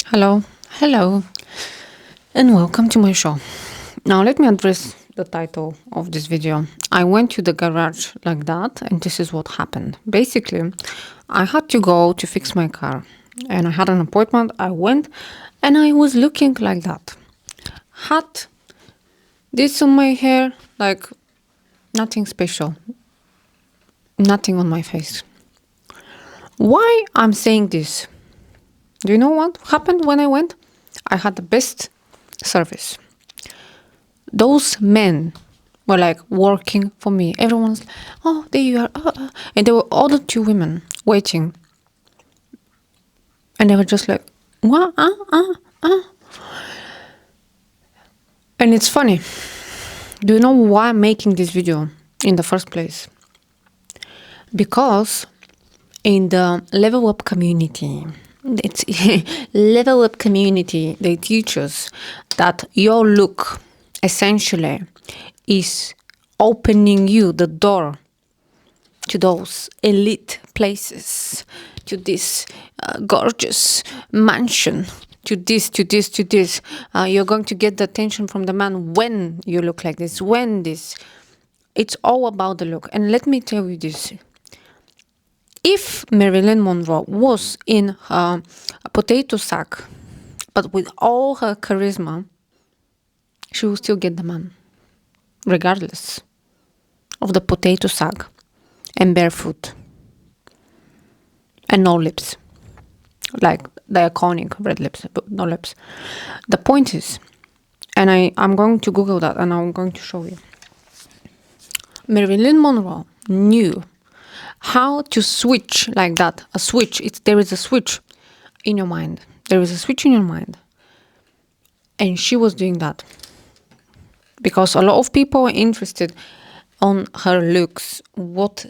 Hello, hello, and welcome to my show. Now, let me address the title of this video. I went to the garage like that, and this is what happened. Basically, I had to go to fix my car, and I had an appointment. I went, and I was looking like that. Had this on my hair, like nothing special, nothing on my face. Why I'm saying this? Do you know what happened when I went? I had the best service. Those men were like working for me. Everyone's, oh, there you are. And there were other two women waiting. And they were just like, what? And it's funny. Do you know why I'm making this video in the first place? Because in the level up community, it's level up community, they teach us that your look essentially is opening you the door to those elite places, to this gorgeous mansion, to this. You're going to get the attention from the man when you look like this, when this. It's all about the look. And let me tell you this. If Marilyn Monroe was in a potato sack, but with all her charisma, she will still get the man, regardless of the potato sack and barefoot and no lips, like the iconic red lips, but no lips. The point is, and I'm going to Google that and I'm going to show you. Marilyn Monroe knew how to switch like that. A switch. There is a switch in your mind. There is a switch in your mind. And she was doing that. Because a lot of people are interested on her looks, what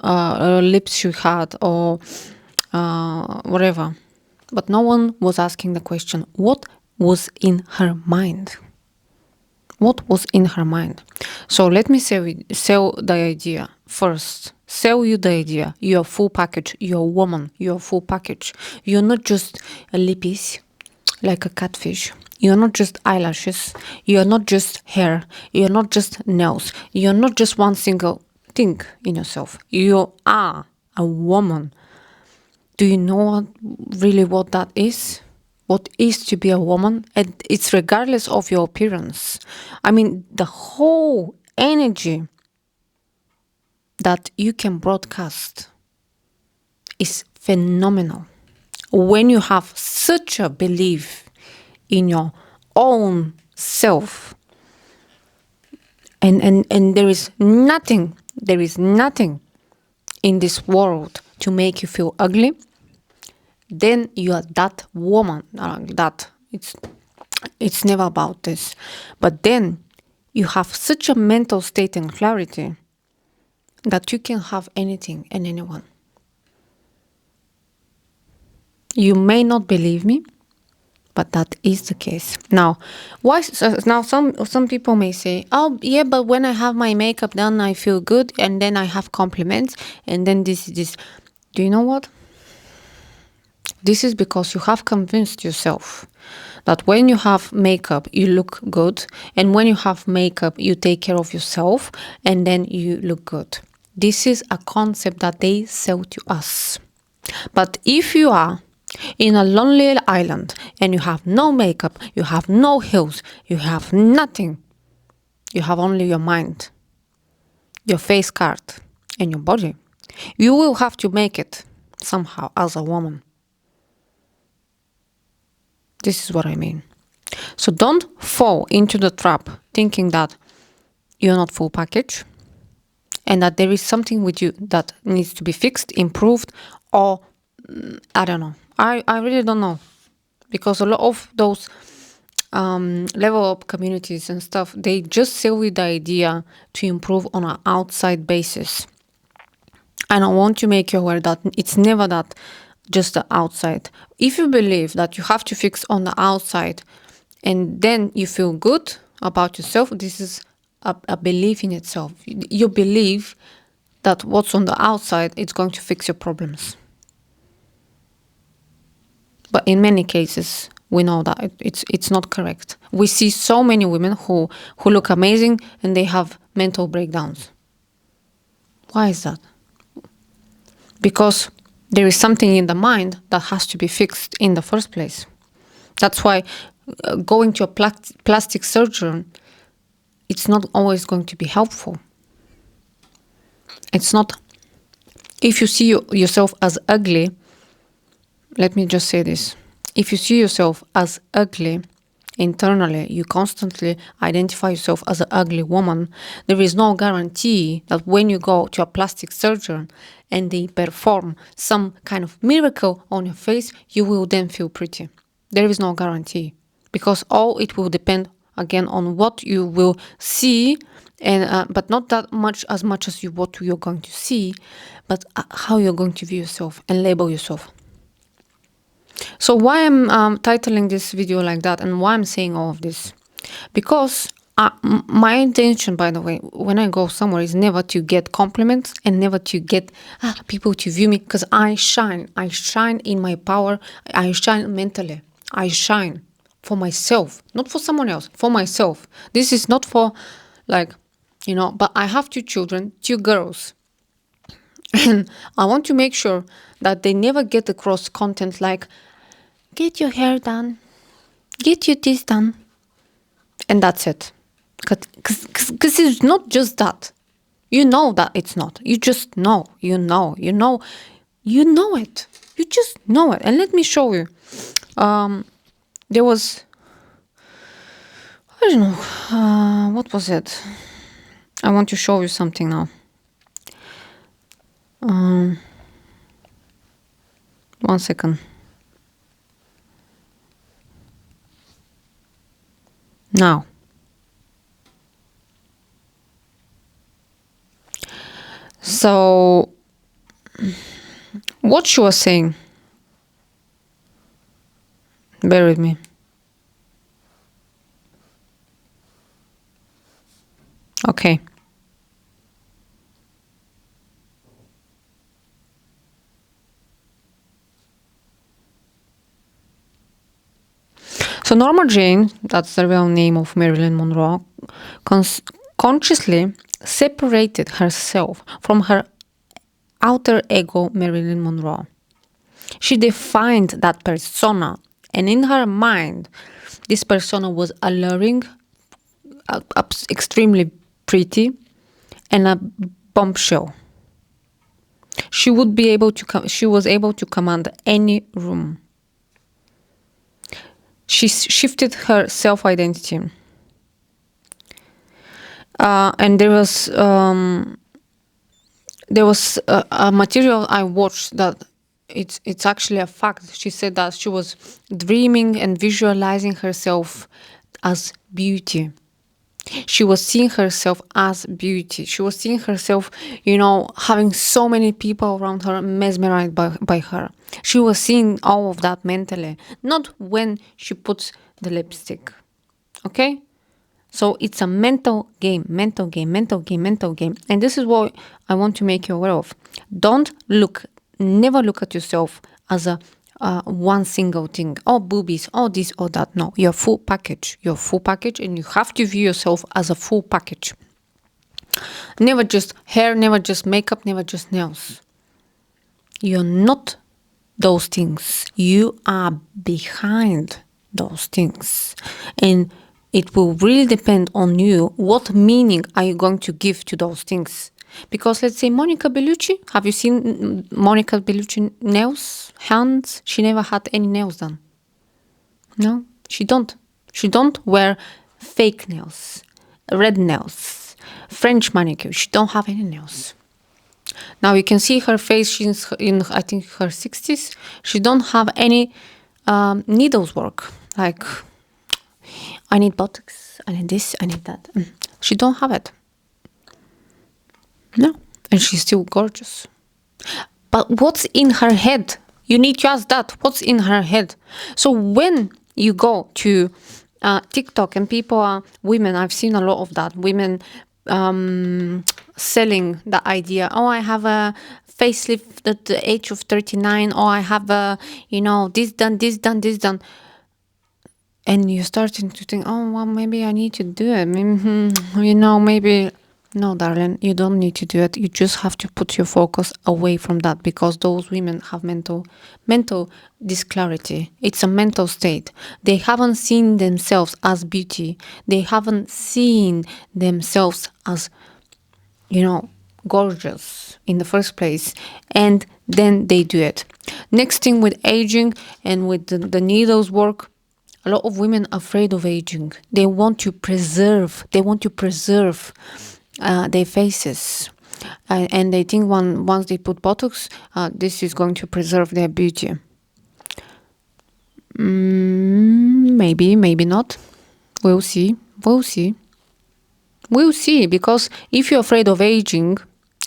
lips she had or whatever. But no one was asking the question, what was in her mind? What was in her mind? So let me sell the idea first. Sell you the idea. You're a full package. You're a woman. You're a full package. You're not just a lippies, like a catfish. You're not just eyelashes. You're not just hair. You're not just nails. You're not just one single thing in yourself. You are a woman. Do you know really what that is? What is to be a woman? And it's regardless of your appearance. I mean, the whole energy that you can broadcast is phenomenal. When you have such a belief in your own self, and there is nothing in this world to make you feel ugly, then you are that woman. It's never about this. But then you have such a mental state and clarity that you can have anything and anyone. You may not believe me, but that is the case. Now, some people may say, oh yeah, but when I have my makeup done, I feel good, and then I have compliments, and then this. Do you know what? This is because you have convinced yourself that when you have makeup, you look good, and when you have makeup, you take care of yourself, and then you look good. This is a concept that they sell to us. But if you are in a lonely island and you have no makeup, you have no heels, you have nothing, you have only your mind, your face card, and your body, you will have to make it somehow as a woman. This is what I mean. So don't fall into the trap thinking that you're not full package and that there is something with you that needs to be fixed, improved, or I don't know. I really don't know. Because a lot of those level up communities and stuff, they just sell you the idea to improve on an outside basis. And I want to make you aware that it's never that just the outside. If you believe that you have to fix on the outside and then you feel good about yourself, this is a belief in itself. You believe that what's on the outside is going to fix your problems. But in many cases, We know that it's not correct. We see so many women who look amazing and they have mental breakdowns. Why is that? Because there is something in the mind that has to be fixed in the first place. That's why going to a plastic surgeon, it's not always going to be helpful. It's not. If you see yourself as ugly, let me just say this. If you see yourself as ugly internally, you constantly identify yourself as an ugly woman, there is no guarantee that when you go to a plastic surgeon and they perform some kind of miracle on your face, you will then feel pretty. There is no guarantee, because all it will depend again on what you will see, and but not that much as what you're going to see, but how you're going to view yourself and label yourself. So why I'm titling this video like that, and why I'm saying all of this? Because my intention, by the way, when I go somewhere, is never to get compliments and never to get people to view me, because I shine in my power. I shine mentally. I shine for myself, not for someone else, for myself. This is not for, like, but I have 2 children, 2 girls. And I want to make sure that they never get across content like, get your hair done, get your this done, and that's it. Because it's not just that. You know that it's not. You just know. You know it. You just know it. And let me show you. There was, I don't know, what was it? I want to show you something now. One second. Now. So, what she was saying, bear with me. Okay. So Norma Jane, that's the real name of Marilyn Monroe, consciously separated herself from her outer ego, Marilyn Monroe. She defined that persona, and in her mind, this persona was alluring, extremely pretty, and a bombshell. She was able to command any room. She shifted her self-identity. And there was a material I watched that it's actually a fact. She said that she was dreaming and visualizing herself as beauty. She was seeing herself as beauty. She was seeing herself, having so many people around her mesmerized by her. She was seeing all of that mentally, not when she puts the lipstick. Okay? So it's a mental game. And this is what I want to make you aware of. Never look at yourself as a one single thing. Oh, boobies, oh, this, or that. No, you're full package. And you have to view yourself as a full package. Never just hair, never just makeup, never just nails. You're not those things. You are behind those things. And it will really depend on you. What meaning are you going to give to those things? Because let's say Monica Bellucci, have you seen Monica Bellucci nails, hands? She never had any nails done. No, she don't. She don't wear fake nails, red nails, French manicure. She don't have any nails. Now you can see her face. She's in, I think, her 60s. She don't have any needles work. Like, I need Botox, I need this, I need that. She don't have it. No. And she's still gorgeous. But what's in her head? You need to ask that. What's in her head? So when you go to TikTok and people are women, I've seen a lot of that. Women selling the idea, oh, I have a facelift at the age of 39, or I have a, this done. and you're starting to think, oh, well, maybe I need to do it. Maybe. No, darling, you don't need to do it. You just have to put your focus away from that, because those women have mental disclarity. It's a mental state. They haven't seen themselves as beauty. They haven't seen themselves as, gorgeous in the first place, and then they do it. Next thing with aging and with the needles work, a lot of women are afraid of aging. They want to preserve their faces, and they think once they put Botox, this is going to preserve their beauty. Maybe not. We'll see, because if you're afraid of aging,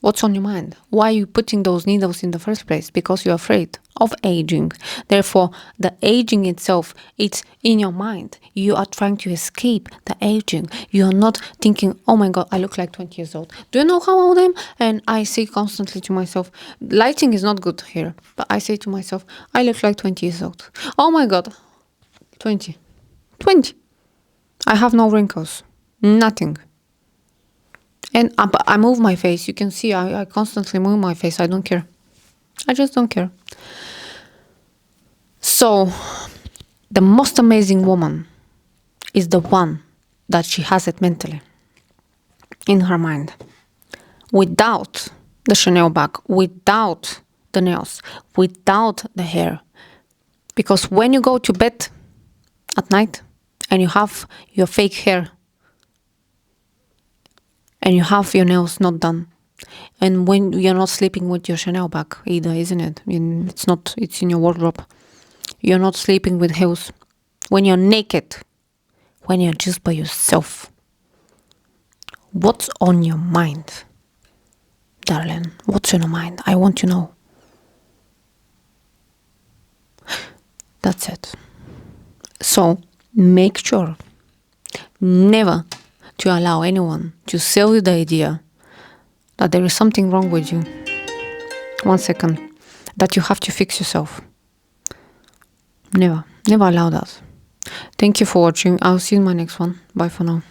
what's on your mind? Why are you putting those needles in the first place? Because you're afraid of aging. Therefore, the aging itself, it's in your mind. You are trying to escape the aging. You are not thinking, oh my God, I look like 20 years old. Do you know how old I am? And I say constantly to myself, lighting is not good here, but I say to myself, I look like 20 years old. Oh my God, 20. I have no wrinkles, nothing. And I move my face. You can see I constantly move my face. I don't care. I just don't care. So, the most amazing woman is the one that she has it mentally, in her mind, without the Chanel bag, without the nails, without the hair. Because when you go to bed at night and you have your fake hair and you have your nails not done, and when you're not sleeping with your Chanel bag either, isn't it? It's in your wardrobe. You're not sleeping with heels. When you're naked, when you're just by yourself, what's on your mind, darling? What's on your mind? I want to know. That's it. So make sure never to allow anyone to sell you the idea that there is something wrong with you. 1 second. That you have to fix yourself. Never allow that. Thank you for watching. I'll see you in my next one. Bye for now.